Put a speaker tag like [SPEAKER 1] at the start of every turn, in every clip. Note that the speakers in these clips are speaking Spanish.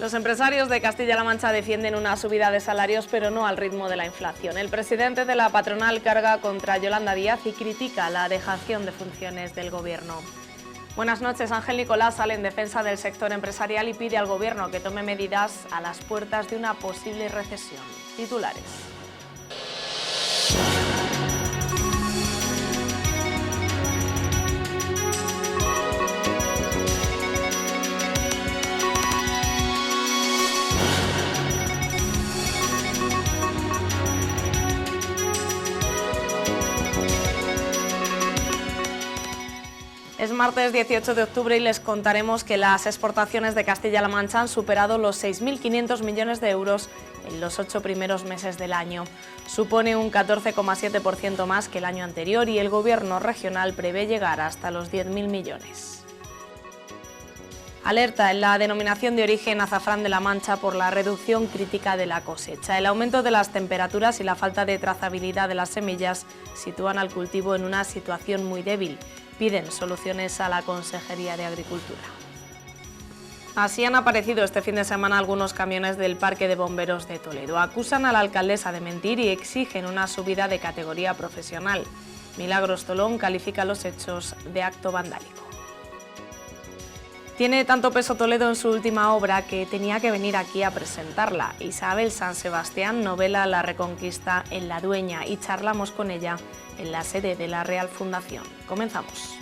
[SPEAKER 1] Los empresarios de Castilla-La Mancha defienden una subida de salarios, pero no al ritmo de la inflación. El presidente de la patronal carga contra Yolanda Díaz y critica la dejación de funciones del Gobierno. Buenas noches. Ángel Nicolás sale en defensa del sector empresarial y pide al Gobierno que tome medidas a las puertas de una posible recesión. Titulares. Es martes 18 de octubre y les contaremos que las exportaciones de Castilla-La Mancha han superado los 6.500 millones de euros en los 8 primeros meses del año. Supone un 14,7% más que el año anterior y el Gobierno regional prevé llegar hasta los 10.000 millones. Alerta en la denominación de origen azafrán de La Mancha por la reducción crítica de la cosecha. El aumento de las temperaturas y la falta de trazabilidad de las semillas sitúan al cultivo en una situación muy débil. Piden soluciones a la Consejería de Agricultura. Así han aparecido este fin de semana algunos camiones del Parque de Bomberos de Toledo. Acusan a la alcaldesa de mentir y exigen una subida de categoría profesional. Milagros Tolón califica los hechos de acto vandálico. Tiene tanto peso Toledo en su última obra que tenía que venir aquí a presentarla. Isabel San Sebastián novela La Reconquista en La Dueña y charlamos con ella en la sede de la Real Fundación. Comenzamos.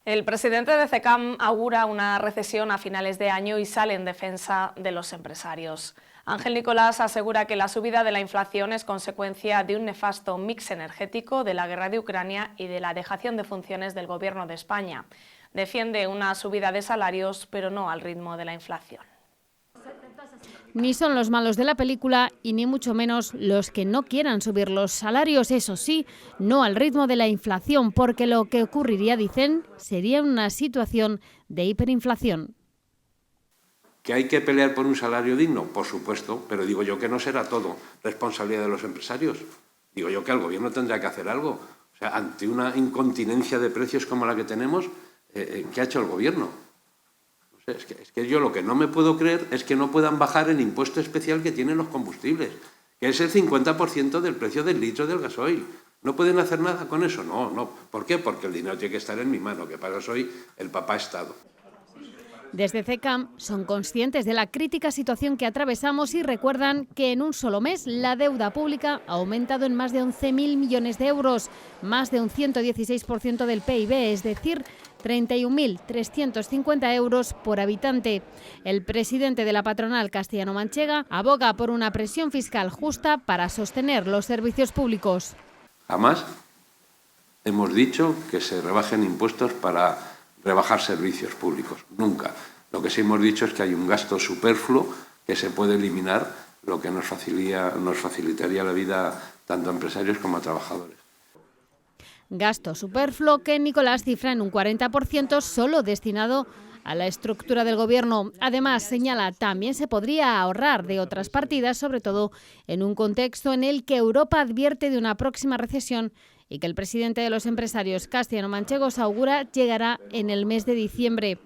[SPEAKER 1] El presidente de CECAM augura una recesión a finales de año y sale en defensa de los empresarios. Ángel Nicolás asegura que la subida de la inflación es consecuencia de un nefasto mix energético, de la guerra de Ucrania y de la dejación de funciones del Gobierno de España. Defiende una subida de salarios, pero no al ritmo de la inflación.
[SPEAKER 2] Ni son los malos de la película y ni mucho menos los que no quieran subir los salarios, eso sí, no al ritmo de la inflación, porque lo que ocurriría, dicen, sería una situación de hiperinflación.
[SPEAKER 3] ¿Que hay que pelear por un salario digno? Por supuesto, pero digo yo que no será todo responsabilidad de los empresarios. Digo yo que el Gobierno tendrá que hacer algo. O sea, ante una incontinencia de precios como la que tenemos, ¿qué ha hecho el Gobierno? Es que yo lo que no me puedo creer es que no puedan bajar el impuesto especial que tienen los combustibles, que es el 50% del precio del litro del gasoil. ¿No pueden hacer nada con eso? No. ¿Por qué? Porque el dinero tiene que estar en mi mano, que para eso soy el papá Estado.
[SPEAKER 2] Desde CECAM son conscientes de la crítica situación que atravesamos y recuerdan que en un solo mes la deuda pública ha aumentado en más de 11.000 millones de euros, más de un 116% del PIB, es decir, 31.350 euros por habitante. El presidente de la patronal castellano-manchega aboga por una presión fiscal justa para sostener los servicios públicos.
[SPEAKER 3] Jamás hemos dicho que se rebajen impuestos para rebajar servicios públicos, nunca. Lo que sí hemos dicho es que hay un gasto superfluo que se puede eliminar, lo que nos facilitaría la vida tanto a empresarios como a trabajadores.
[SPEAKER 2] Gasto superfluo que Nicolás cifra en un 40% solo destinado a la estructura del Gobierno. Además, señala, también se podría ahorrar de otras partidas, sobre todo en un contexto en el que Europa advierte de una próxima recesión y que el presidente de los empresarios castellano-manchegos augura llegará en el mes de diciembre.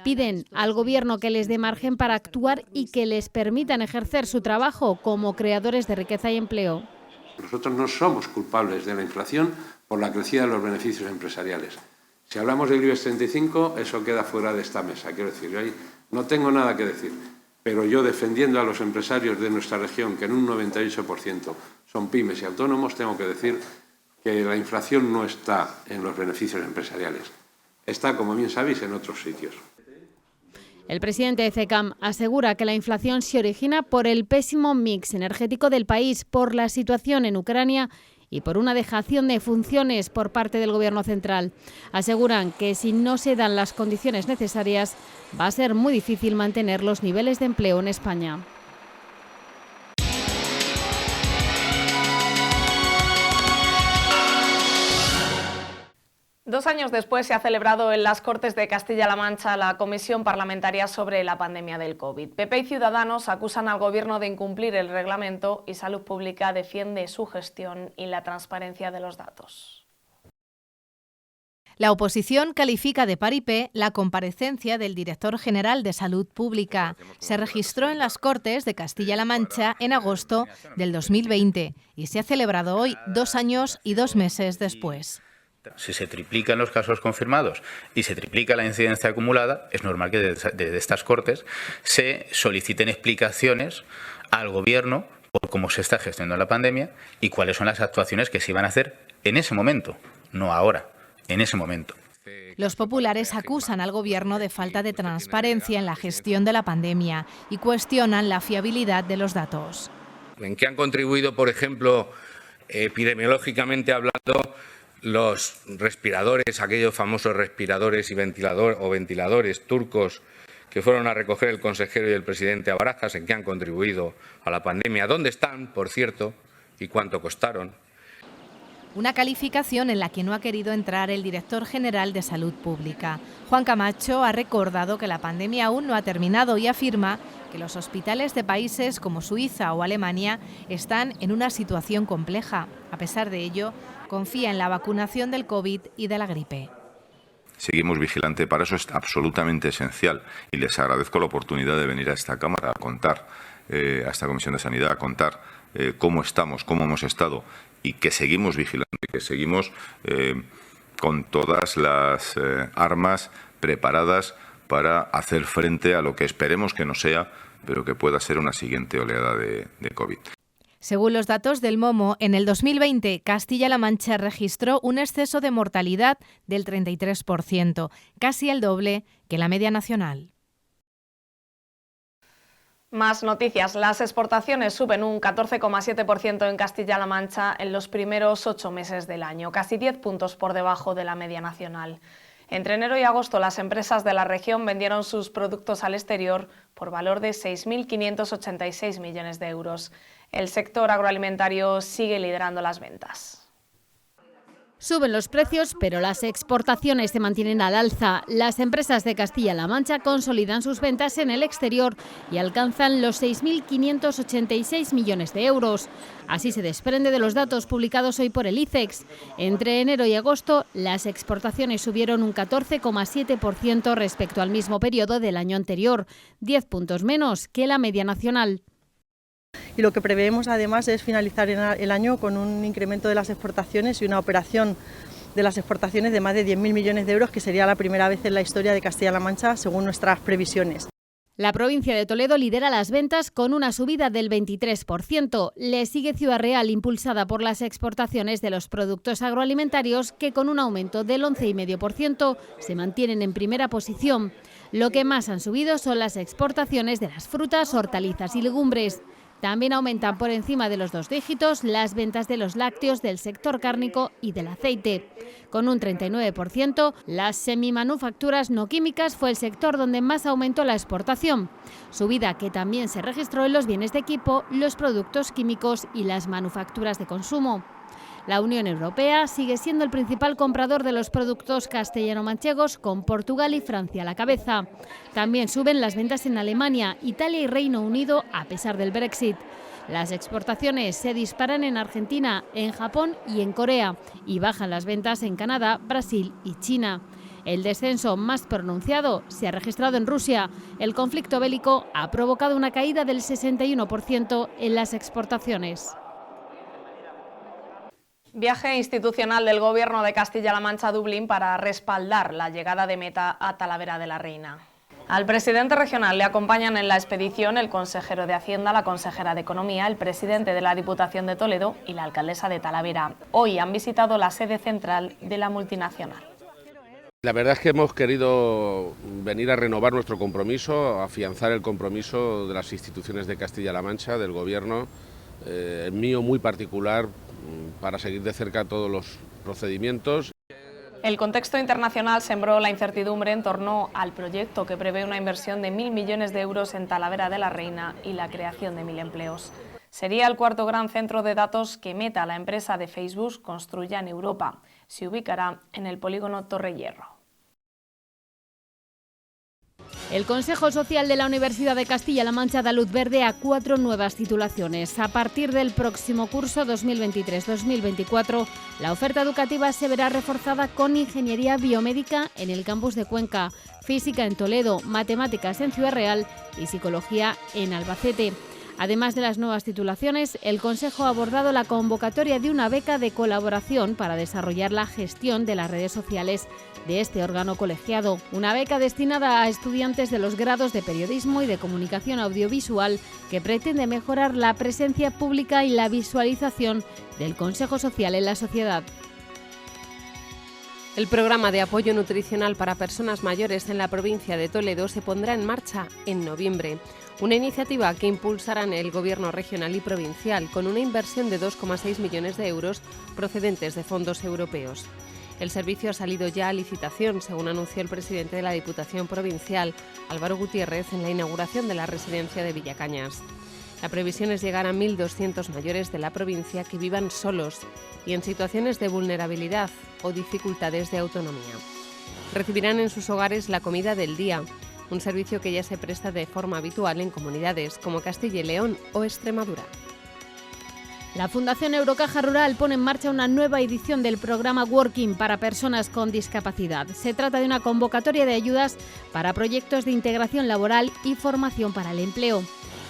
[SPEAKER 2] Piden al Gobierno que les dé margen para actuar y que les permitan ejercer su trabajo como creadores de riqueza y empleo.
[SPEAKER 3] Nosotros no somos culpables de la inflación por la crecida de los beneficios empresariales. Si hablamos del IBEX 35, eso queda fuera de esta mesa. Quiero decir, yo ahí no tengo nada que decir, pero yo defendiendo a los empresarios de nuestra región, que en un 98% son pymes y autónomos, tengo que decir que la inflación no está en los beneficios empresariales. Está, como bien sabéis, en otros sitios.
[SPEAKER 2] El presidente de CECAM asegura que la inflación se origina por el pésimo mix energético del país, por la situación en Ucrania y por una dejación de funciones por parte del Gobierno central. Aseguran que si no se dan las condiciones necesarias, va a ser muy difícil mantener los niveles de empleo en España.
[SPEAKER 1] Dos años después se ha celebrado en las Cortes de Castilla-La Mancha la Comisión Parlamentaria sobre la pandemia del COVID. PP y Ciudadanos acusan al Gobierno de incumplir el reglamento y Salud Pública defiende su gestión y la transparencia de los datos.
[SPEAKER 4] La oposición califica de paripé la comparecencia del director general de Salud Pública. Se registró en las Cortes de Castilla-La Mancha en agosto del 2020 y se ha celebrado hoy, 2 años y 2 meses después.
[SPEAKER 5] Si se triplican los casos confirmados y se triplica la incidencia acumulada, es normal que desde estas Cortes se soliciten explicaciones al Gobierno por cómo se está gestionando la pandemia y cuáles son las actuaciones que se iban a hacer en ese momento, no ahora. En ese momento.
[SPEAKER 4] Los populares acusan al Gobierno de falta de transparencia en la gestión de la pandemia y cuestionan la fiabilidad de los datos.
[SPEAKER 6] ¿En qué han contribuido, por ejemplo, epidemiológicamente hablando, los respiradores, aquellos famosos respiradores y ventiladores turcos que fueron a recoger el consejero y el presidente a Barajas? ¿En qué han contribuido a la pandemia? ¿Dónde están, por cierto, y cuánto costaron?
[SPEAKER 4] Una calificación en la que no ha querido entrar el director general de Salud Pública. Juan Camacho ha recordado que la pandemia aún no ha terminado y afirma que los hospitales de países como Suiza o Alemania están en una situación compleja. A pesar de ello, confía en la vacunación del COVID y de la gripe.
[SPEAKER 7] Seguimos vigilantes, para eso es absolutamente esencial y les agradezco la oportunidad de venir a esta Cámara a contar, a esta Comisión de Sanidad, a contar cómo estamos, cómo hemos estado y que seguimos vigilando y que seguimos con todas las armas preparadas para hacer frente a lo que esperemos que no sea, pero que pueda ser una siguiente oleada de COVID.
[SPEAKER 4] Según los datos del Momo, en el 2020 Castilla-La Mancha registró un exceso de mortalidad del 33%, casi el doble que la media nacional.
[SPEAKER 1] Más noticias. Las exportaciones suben un 14,7% en Castilla-La Mancha en los primeros 8 meses del año, casi 10 puntos por debajo de la media nacional. Entre enero y agosto, las empresas de la región vendieron sus productos al exterior por valor de 6.586 millones de euros. El sector agroalimentario sigue liderando las ventas.
[SPEAKER 2] Suben los precios, pero las exportaciones se mantienen al alza. Las empresas de Castilla-La Mancha consolidan sus ventas en el exterior y alcanzan los 6.586 millones de euros. Así se desprende de los datos publicados hoy por el ICEX. Entre enero y agosto, las exportaciones subieron un 14,7% respecto al mismo periodo del año anterior, 10 puntos menos que la media nacional.
[SPEAKER 8] Y lo que preveemos además es finalizar el año con un incremento de las exportaciones y una operación de las exportaciones de más de 10.000 millones de euros, que sería la primera vez en la historia de Castilla-La Mancha, según nuestras previsiones.
[SPEAKER 2] La provincia de Toledo lidera las ventas con una subida del 23%. Le sigue Ciudad Real, impulsada por las exportaciones de los productos agroalimentarios, que con un aumento del 11,5% se mantienen en primera posición. Lo que más han subido son las exportaciones de las frutas, hortalizas y legumbres. También aumentan por encima de los 2 dígitos las ventas de los lácteos, del sector cárnico y del aceite. Con un 39%, las semimanufacturas no químicas fue el sector donde más aumentó la exportación. Subida que también se registró en los bienes de equipo, los productos químicos y las manufacturas de consumo. La Unión Europea sigue siendo el principal comprador de los productos castellano-manchegos, con Portugal y Francia a la cabeza. También suben las ventas en Alemania, Italia y Reino Unido a pesar del Brexit. Las exportaciones se disparan en Argentina, en Japón y en Corea, y bajan las ventas en Canadá, Brasil y China. El descenso más pronunciado se ha registrado en Rusia. El conflicto bélico ha provocado una caída del 61% en las exportaciones.
[SPEAKER 1] Viaje institucional del Gobierno de Castilla-La Mancha a Dublín para respaldar la llegada de Meta a Talavera de la Reina. Al presidente regional le acompañan en la expedición el consejero de Hacienda, la consejera de Economía, el presidente de la Diputación de Toledo y la alcaldesa de Talavera. Hoy han visitado la sede central de la multinacional.
[SPEAKER 9] La verdad es que hemos querido venir a renovar nuestro compromiso, a afianzar el compromiso de las instituciones de Castilla-La Mancha, del Gobierno, el mío muy particular, para seguir de cerca todos los procedimientos.
[SPEAKER 1] El contexto internacional sembró la incertidumbre en torno al proyecto, que prevé una inversión de 1.000 millones de euros en Talavera de la Reina y la creación de 1.000 empleos. Sería el cuarto gran centro de datos que Meta, la empresa de Facebook, construya en Europa. Se ubicará en el polígono Torre Hierro.
[SPEAKER 2] El Consejo Social de la Universidad de Castilla-La Mancha da luz verde a 4 nuevas titulaciones. A partir del próximo curso 2023-2024, la oferta educativa se verá reforzada con Ingeniería Biomédica en el campus de Cuenca, Física en Toledo, Matemáticas en Ciudad Real y Psicología en Albacete. Además de las nuevas titulaciones, el Consejo ha abordado la convocatoria de una beca de colaboración para desarrollar la gestión de las redes sociales de este órgano colegiado. Una beca destinada a estudiantes de los grados de Periodismo y de Comunicación Audiovisual que pretende mejorar la presencia pública y la visualización del Consejo Social en la sociedad.
[SPEAKER 10] El programa de apoyo nutricional para personas mayores en la provincia de Toledo se pondrá en marcha en noviembre. Una iniciativa que impulsarán el Gobierno regional y provincial con una inversión de 2,6 millones de euros procedentes de fondos europeos. El servicio ha salido ya a licitación, según anunció el presidente de la Diputación Provincial, Álvaro Gutiérrez, en la inauguración de la residencia de Villacañas. La previsión es llegar a 1.200 mayores de la provincia que vivan solos y en situaciones de vulnerabilidad o dificultades de autonomía. Recibirán en sus hogares la comida del día, un servicio que ya se presta de forma habitual en comunidades como Castilla y León o Extremadura.
[SPEAKER 2] La Fundación Eurocaja Rural pone en marcha una nueva edición del programa Working para personas con discapacidad. Se trata de una convocatoria de ayudas para proyectos de integración laboral y formación para el empleo.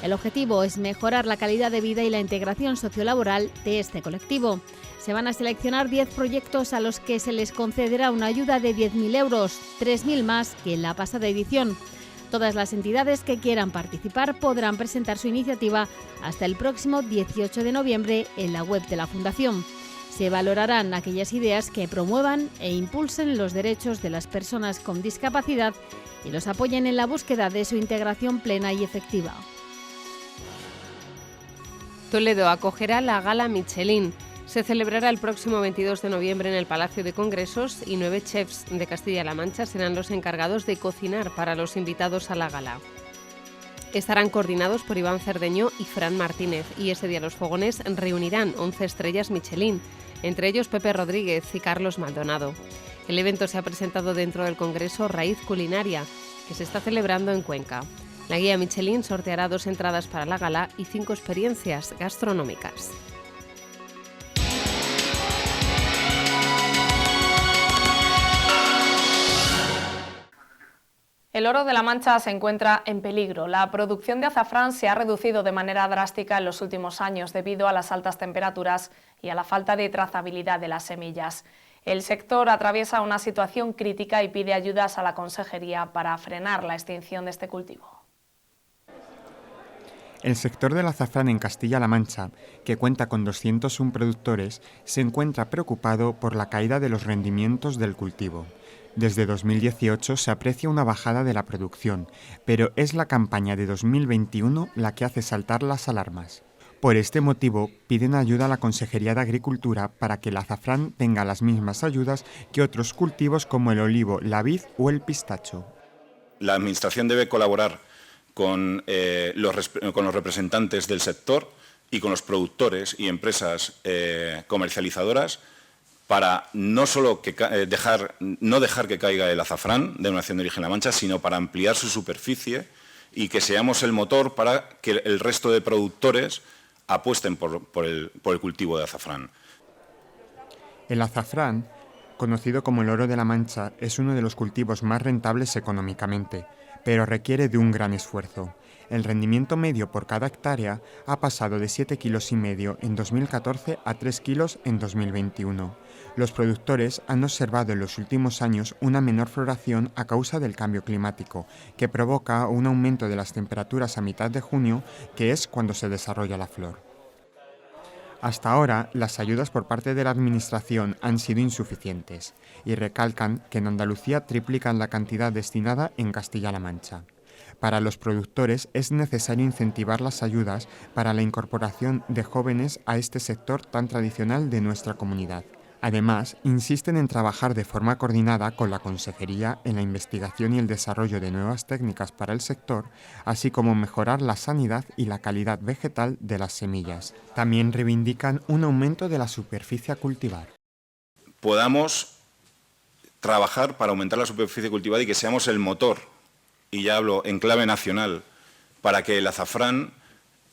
[SPEAKER 2] El objetivo es mejorar la calidad de vida y la integración sociolaboral de este colectivo. Se van a seleccionar 10 proyectos a los que se les concederá una ayuda de 10.000 euros, 3.000 más que en la pasada edición. Todas las entidades que quieran participar podrán presentar su iniciativa hasta el próximo 18 de noviembre en la web de la Fundación. Se valorarán aquellas ideas que promuevan e impulsen los derechos de las personas con discapacidad y los apoyen en la búsqueda de su integración plena y efectiva.
[SPEAKER 10] Toledo acogerá la Gala Michelin. Se celebrará el próximo 22 de noviembre en el Palacio de Congresos y 9 chefs de Castilla-La Mancha serán los encargados de cocinar para los invitados a la gala. Estarán coordinados por Iván Cerdeño y Fran Martínez y ese día los fogones reunirán 11 estrellas Michelin, entre ellos Pepe Rodríguez y Carlos Maldonado. El evento se ha presentado dentro del Congreso Raíz Culinaria, que se está celebrando en Cuenca. La guía Michelin sorteará 2 entradas para la gala y 5 experiencias gastronómicas.
[SPEAKER 1] El oro de la Mancha se encuentra en peligro. La producción de azafrán se ha reducido de manera drástica en los últimos años debido a las altas temperaturas y a la falta de trazabilidad de las semillas. El sector atraviesa una situación crítica y pide ayudas a la Consejería para frenar la extinción de este cultivo.
[SPEAKER 11] El sector del azafrán en Castilla-La Mancha, que cuenta con 201 productores, se encuentra preocupado por la caída de los rendimientos del cultivo. Desde 2018 se aprecia una bajada de la producción, pero es la campaña de 2021 la que hace saltar las alarmas. Por este motivo, piden ayuda a la Consejería de Agricultura para que el azafrán tenga las mismas ayudas que otros cultivos como el olivo, la vid o el pistacho.
[SPEAKER 12] La Administración debe colaborar con los representantes del sector y con los productores y empresas comercializadoras para no solo no dejar que caiga el azafrán de Denominación de Origen La Mancha, sino para ampliar su superficie y que seamos el motor para que el resto de productores apuesten por el cultivo de azafrán.
[SPEAKER 11] El azafrán, conocido como el oro de la Mancha, es uno de los cultivos más rentables económicamente, pero requiere de un gran esfuerzo. El rendimiento medio por cada hectárea ha pasado de 7,5 kilos en 2014 a 3 kilos en 2021. Los productores han observado en los últimos años una menor floración a causa del cambio climático, que provoca un aumento de las temperaturas a mitad de junio, que es cuando se desarrolla la flor. Hasta ahora, las ayudas por parte de la Administración han sido insuficientes y recalcan que en Andalucía triplican la cantidad destinada en Castilla-La Mancha. Para los productores es necesario incentivar las ayudas para la incorporación de jóvenes a este sector tan tradicional de nuestra comunidad. Además, insisten en trabajar de forma coordinada con la Consejería en la investigación y el desarrollo de nuevas técnicas para el sector, así como mejorar la sanidad y la calidad vegetal de las semillas. También reivindican un aumento de la superficie a cultivar.
[SPEAKER 12] Podamos trabajar para aumentar la superficie cultivada y que seamos el motor y ya hablo en clave nacional, para que el azafrán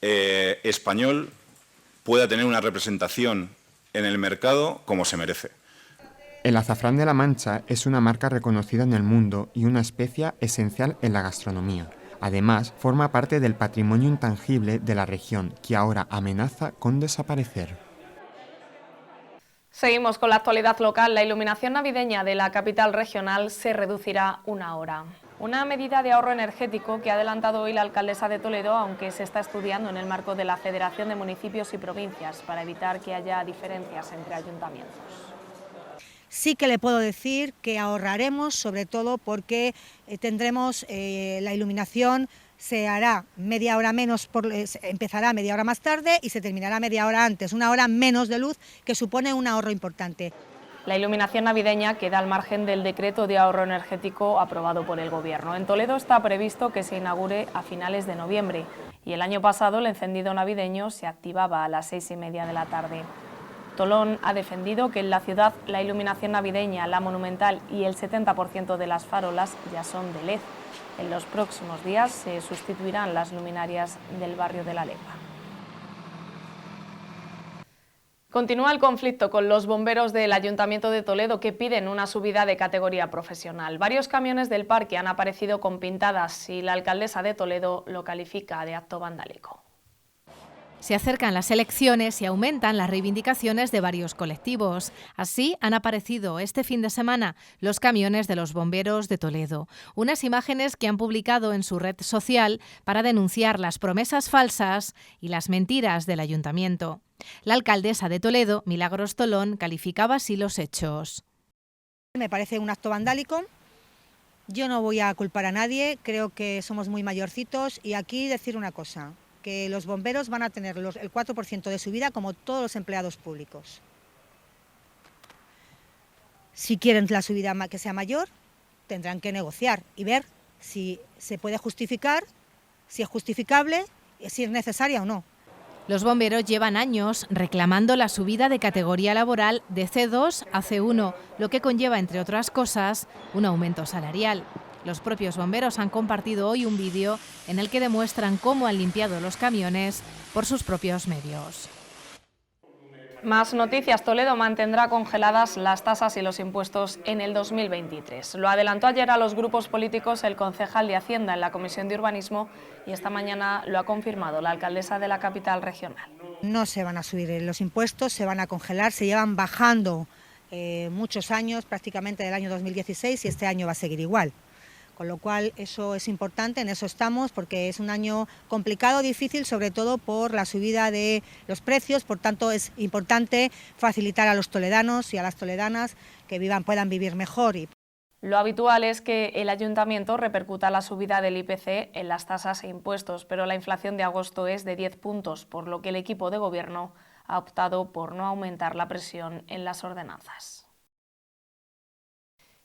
[SPEAKER 12] español pueda tener una representación en el mercado como se merece.
[SPEAKER 11] El azafrán de La Mancha es una marca reconocida en el mundo y una especia esencial en la gastronomía. Además, forma parte del patrimonio intangible de la región, que ahora amenaza con desaparecer.
[SPEAKER 1] Seguimos con la actualidad local. La iluminación navideña de la capital regional se reducirá 1 hora. Una medida de ahorro energético que ha adelantado hoy la alcaldesa de Toledo, aunque se está estudiando en el marco de la Federación de Municipios y Provincias para evitar que haya diferencias entre ayuntamientos.
[SPEAKER 13] Sí que le puedo decir que ahorraremos, sobre todo porque tendremos la iluminación, se hará media hora menos, empezará media hora más tarde y se terminará media hora antes, 1 hora menos de luz, que supone un ahorro importante.
[SPEAKER 1] La iluminación navideña queda al margen del decreto de ahorro energético aprobado por el Gobierno. En Toledo está previsto que se inaugure a finales de noviembre y el año pasado el encendido navideño se activaba a las 6:30 de la tarde. Tolón ha defendido que en la ciudad la iluminación navideña, la monumental y el 70% de las farolas ya son de LED. En los próximos días se sustituirán las luminarias del barrio de La Lepa. Continúa el conflicto con los bomberos del Ayuntamiento de Toledo que piden una subida de categoría profesional. Varios camiones del parque han aparecido con pintadas y la alcaldesa de Toledo lo califica de acto vandálico.
[SPEAKER 4] Se acercan las elecciones y aumentan las reivindicaciones de varios colectivos. Así han aparecido este fin de semana los camiones de los bomberos de Toledo. Unas imágenes que han publicado en su red social para denunciar las promesas falsas y las mentiras del ayuntamiento. La alcaldesa de Toledo, Milagros Tolón, calificaba así los hechos.
[SPEAKER 13] Me parece un acto vandálico. Yo no voy a culpar a nadie, creo que somos muy mayorcitos y aquí decir una cosa, que los bomberos van a tener el 4% de subida como todos los empleados públicos. Si quieren la subida que sea mayor, tendrán que negociar y ver si se puede justificar, si es justificable, si es necesaria o no.
[SPEAKER 4] Los bomberos llevan años reclamando la subida de categoría laboral de C2 a C1, lo que conlleva, entre otras cosas, un aumento salarial. Los propios bomberos han compartido hoy un vídeo en el que demuestran cómo han limpiado los camiones por sus propios medios.
[SPEAKER 1] Más noticias. Toledo mantendrá congeladas las tasas y los impuestos en el 2023. Lo adelantó ayer a los grupos políticos el concejal de Hacienda en la Comisión de Urbanismo y esta mañana lo ha confirmado la alcaldesa de la capital regional.
[SPEAKER 13] No se van a subir los impuestos, se van a congelar, se llevan bajando muchos años, prácticamente del año 2016 y este año va a seguir igual. Con lo cual eso es importante, en eso estamos, porque es un año complicado, difícil, sobre todo por la subida de los precios, por tanto es importante facilitar a los toledanos y a las toledanas que puedan vivir mejor.
[SPEAKER 1] Lo habitual es que el ayuntamiento repercuta la subida del IPC en las tasas e impuestos, pero la inflación de agosto es de 10 puntos, por lo que el equipo de gobierno ha optado por no aumentar la presión en las ordenanzas.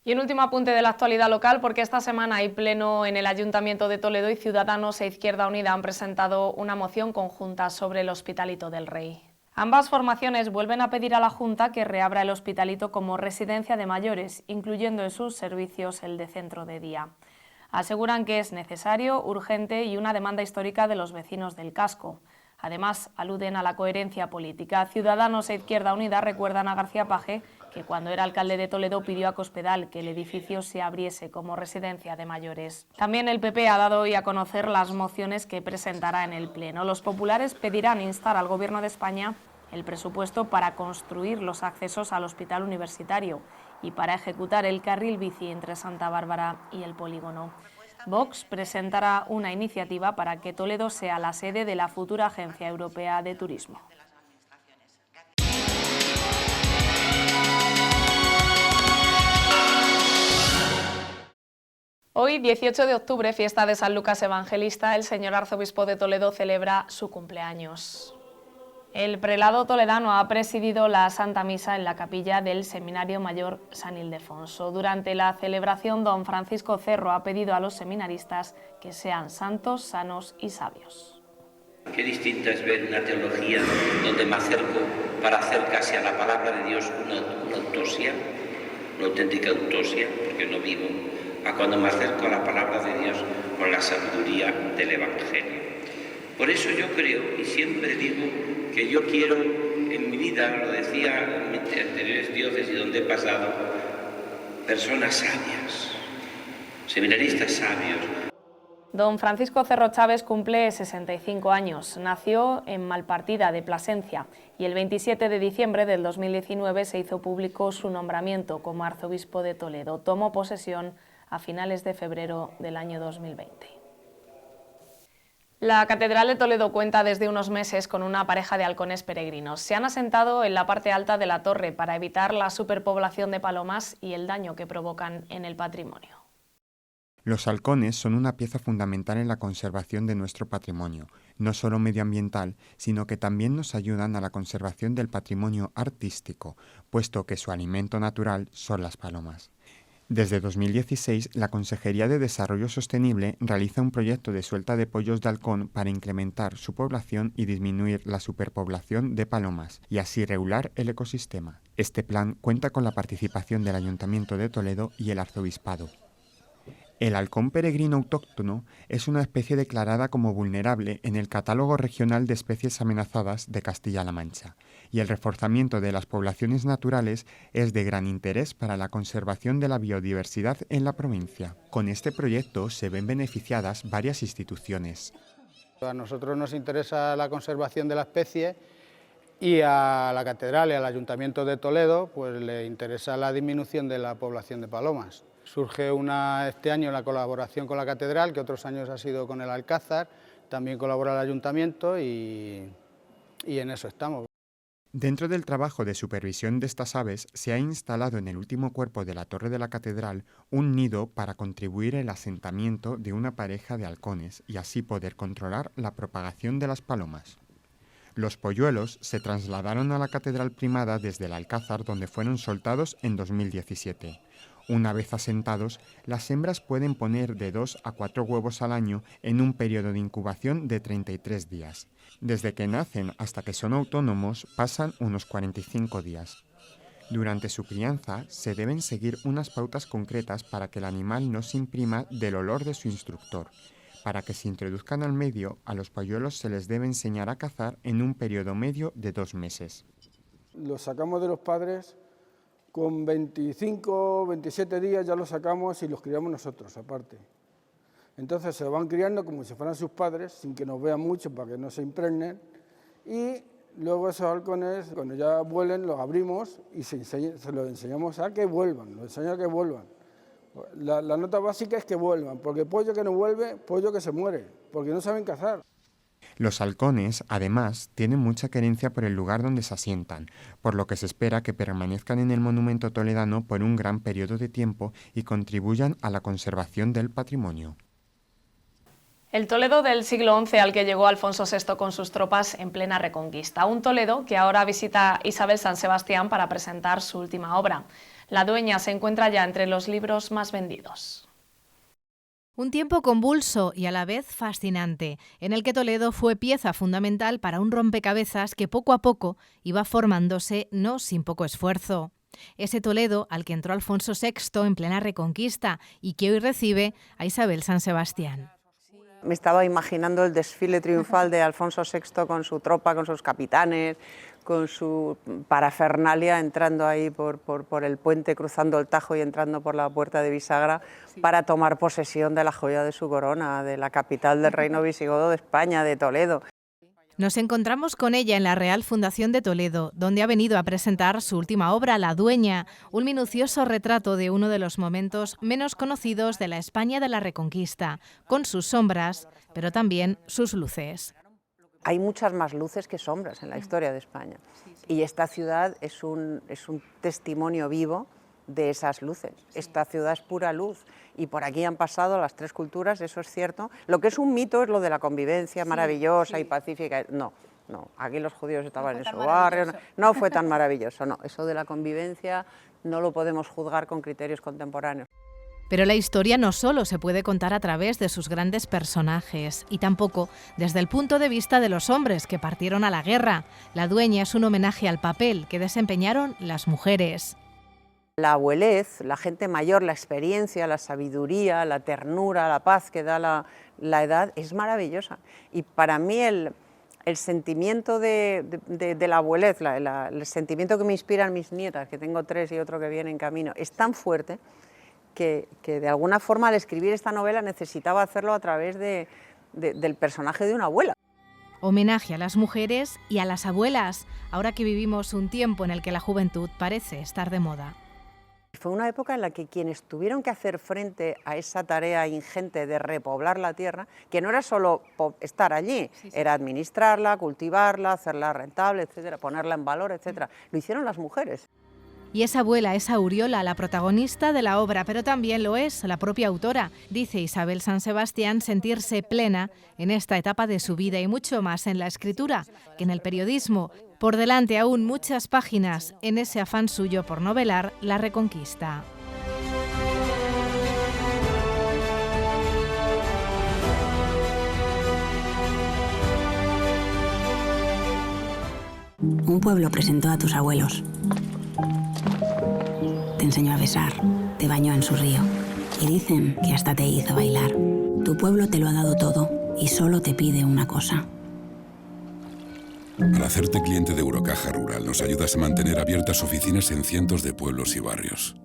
[SPEAKER 1] Y un último apunte de la actualidad local, porque esta semana hay pleno en el Ayuntamiento de Toledo y Ciudadanos e Izquierda Unida han presentado una moción conjunta sobre el Hospitalito del Rey. Ambas formaciones vuelven a pedir a la Junta que reabra el Hospitalito como residencia de mayores, incluyendo en sus servicios el de centro de día. Aseguran que es necesario, urgente y una demanda histórica de los vecinos del casco. Además, aluden a la coherencia política. Ciudadanos e Izquierda Unida recuerdan a García Paje que cuando era alcalde de Toledo pidió a Cospedal que el edificio se abriese como residencia de mayores. También el PP ha dado hoy a conocer las mociones que presentará en el Pleno. Los populares pedirán instar al Gobierno de España el presupuesto para construir los accesos al hospital universitario y para ejecutar el carril bici entre Santa Bárbara y el polígono. Vox presentará una iniciativa para que Toledo sea la sede de la futura Agencia Europea de Turismo. Hoy, 18 de octubre, fiesta de San Lucas Evangelista, el señor arzobispo de Toledo celebra su cumpleaños. El prelado toledano ha presidido la Santa Misa en la capilla del Seminario Mayor San Ildefonso. Durante la celebración, don Francisco Cerro ha pedido a los seminaristas que sean santos, sanos y sabios.
[SPEAKER 14] Qué distinta es ver una teología donde me acerco para hacer casi a la palabra de Dios una autopsia, una auténtica autopsia, porque no vivo a cuando me acerco a la palabra de Dios con la sabiduría del Evangelio. Por eso yo creo y siempre digo que yo quiero en mi vida, lo decía en mis anteriores diócesis donde he pasado, personas sabias, seminaristas sabios.
[SPEAKER 1] Don Francisco Cerro Chávez cumple 65 años. Nació en Malpartida de Plasencia y el 27 de diciembre del 2019 se hizo público su nombramiento como arzobispo de Toledo. Tomó posesión a finales de febrero del año 2020. La Catedral de Toledo cuenta desde unos meses con una pareja de halcones peregrinos. Se han asentado en la parte alta de la torre para evitar la superpoblación de palomas y el daño que provocan en el patrimonio.
[SPEAKER 11] Los halcones son una pieza fundamental en la conservación de nuestro patrimonio, no solo medioambiental, sino que también nos ayudan a la conservación del patrimonio artístico, puesto que su alimento natural son las palomas. Desde 2016, la Consejería de Desarrollo Sostenible realiza un proyecto de suelta de pollos de halcón para incrementar su población y disminuir la superpoblación de palomas, y así regular el ecosistema. Este plan cuenta con la participación del Ayuntamiento de Toledo y el Arzobispado. El halcón peregrino autóctono es una especie declarada como vulnerable en el Catálogo Regional de Especies Amenazadas de Castilla-La Mancha, y el reforzamiento de las poblaciones naturales es de gran interés para la conservación de la biodiversidad en la provincia. Con este proyecto se ven beneficiadas varias instituciones.
[SPEAKER 15] A nosotros nos interesa la conservación de la especie y a la Catedral y al Ayuntamiento de Toledo pues le interesa la disminución de la población de palomas. Surge este año la colaboración con la Catedral, que otros años ha sido con el Alcázar, también colabora el Ayuntamiento y en eso estamos.
[SPEAKER 11] Dentro del trabajo de supervisión de estas aves, se ha instalado en el último cuerpo de la torre de la Catedral un nido para contribuir al asentamiento de una pareja de halcones y así poder controlar la propagación de las palomas. Los polluelos se trasladaron a la Catedral Primada desde el Alcázar, donde fueron soltados en 2017. Una vez asentados, las hembras pueden poner de 2 a 4 huevos al año en un periodo de incubación de 33 días. Desde que nacen hasta que son autónomos pasan unos 45 días. Durante su crianza se deben seguir unas pautas concretas para que el animal no se imprima del olor de su instructor. Para que se introduzcan al medio, a los polluelos se les debe enseñar a cazar en un periodo medio de 2 meses.
[SPEAKER 16] Los sacamos de los padres. Con 25 o 27 días ya los sacamos y los criamos nosotros, aparte. Entonces se van criando como si fueran sus padres, sin que nos vean mucho para que no se impregnen. Y luego esos halcones, cuando ya vuelen, los abrimos y se los enseñamos a que vuelvan, los enseñamos a que vuelvan. La nota básica es que vuelvan, porque pollo que no vuelve, pollo que se muere, porque no saben cazar.
[SPEAKER 11] Los halcones, además, tienen mucha querencia por el lugar donde se asientan, por lo que se espera que permanezcan en el monumento toledano por un gran periodo de tiempo y contribuyan a la conservación del patrimonio.
[SPEAKER 1] El Toledo del siglo XI al que llegó Alfonso VI con sus tropas en plena Reconquista. Un Toledo que ahora visita Isabel San Sebastián para presentar su última obra. La Dueña se encuentra ya entre los libros más vendidos.
[SPEAKER 4] Un tiempo convulso y a la vez fascinante, en el que Toledo fue pieza fundamental para un rompecabezas que poco a poco iba formándose no sin poco esfuerzo. Ese Toledo al que entró Alfonso VI en plena Reconquista y que hoy recibe a Isabel San Sebastián.
[SPEAKER 17] Me estaba imaginando el desfile triunfal de Alfonso VI con su tropa, con sus capitanes, con su parafernalia, entrando ahí por el puente, cruzando el Tajo y entrando por la puerta de Bisagra, para tomar posesión de la joya de su corona, de la capital del reino visigodo de España, de Toledo.
[SPEAKER 4] Nos encontramos con ella en la Real Fundación de Toledo, donde ha venido a presentar su última obra, La Dueña, un minucioso retrato de uno de los momentos menos conocidos de la España de la Reconquista, con sus sombras, pero también sus luces.
[SPEAKER 17] Hay muchas más luces que sombras en la historia de España, y esta ciudad es un testimonio vivo de esas luces. Esta ciudad es pura luz y por aquí han pasado las 3 culturas, eso es cierto. Lo que es un mito es lo de la convivencia maravillosa y pacífica. No, aquí los judíos estaban en su barrio, no fue tan maravilloso, no. Eso de la convivencia no lo podemos juzgar con criterios contemporáneos.
[SPEAKER 4] Pero la historia no solo se puede contar a través de sus grandes personajes, y tampoco desde el punto de vista de los hombres que partieron a la guerra. La Dueña es un homenaje al papel que desempeñaron las mujeres.
[SPEAKER 17] La abuelez, la gente mayor, la experiencia, la sabiduría, la ternura, la paz que da la edad es maravillosa. Y para mí el sentimiento de la abuelez, el sentimiento que me inspiran mis nietas, que tengo 3 y otro que viene en camino, es tan fuerte que de alguna forma al escribir esta novela necesitaba hacerlo a través del personaje de una abuela.
[SPEAKER 4] Homenaje a las mujeres y a las abuelas, ahora que vivimos un tiempo en el que la juventud parece estar de moda.
[SPEAKER 17] Fue una época en la que quienes tuvieron que hacer frente a esa tarea ingente de repoblar la tierra, que no era solo estar allí, era administrarla, cultivarla, hacerla rentable, etcétera, ponerla en valor, etcétera. Lo hicieron las mujeres.
[SPEAKER 4] Y esa abuela es Auriola, la protagonista de la obra, pero también lo es la propia autora. Dice Isabel San Sebastián sentirse plena en esta etapa de su vida y mucho más en la escritura que en el periodismo. Por delante aún muchas páginas en ese afán suyo por novelar la Reconquista.
[SPEAKER 18] Un pueblo presentó a tus abuelos. Te enseñó a besar, te bañó en su río y dicen que hasta te hizo bailar. Tu pueblo te lo ha dado todo y solo te pide una cosa.
[SPEAKER 19] Al hacerte cliente de Eurocaja Rural nos ayudas a mantener abiertas oficinas en cientos de pueblos y barrios.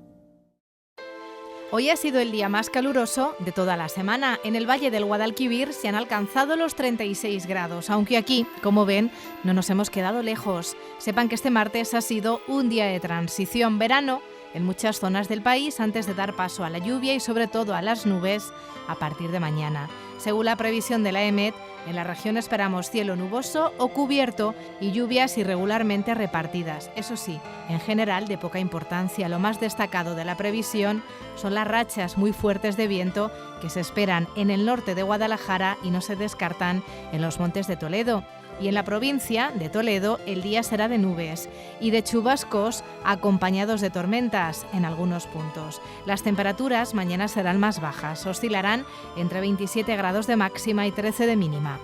[SPEAKER 4] Hoy ha sido el día más caluroso de toda la semana. En el Valle del Guadalquivir se han alcanzado los 36 grados, aunque aquí, como ven, no nos hemos quedado lejos. Sepan que este martes ha sido un día de transición verano en muchas zonas del país antes de dar paso a la lluvia y sobre todo a las nubes a partir de mañana. Según la previsión de la EMET, en la región esperamos cielo nuboso o cubierto y lluvias irregularmente repartidas. Eso sí, en general de poca importancia. Lo más destacado de la previsión son las rachas muy fuertes de viento que se esperan en el norte de Guadalajara y no se descartan en los montes de Toledo. Y en la provincia de Toledo el día será de nubes y de chubascos acompañados de tormentas en algunos puntos. Las temperaturas mañana serán más bajas, oscilarán entre 27 grados de máxima y 13 de mínima.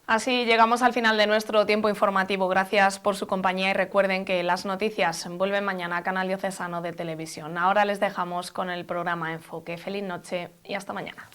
[SPEAKER 1] Así llegamos al final de nuestro tiempo informativo. Gracias por su compañía y recuerden que las noticias vuelven mañana a Canal Diocesano de Televisión. Ahora les dejamos con el programa Enfoque. Feliz noche y hasta mañana.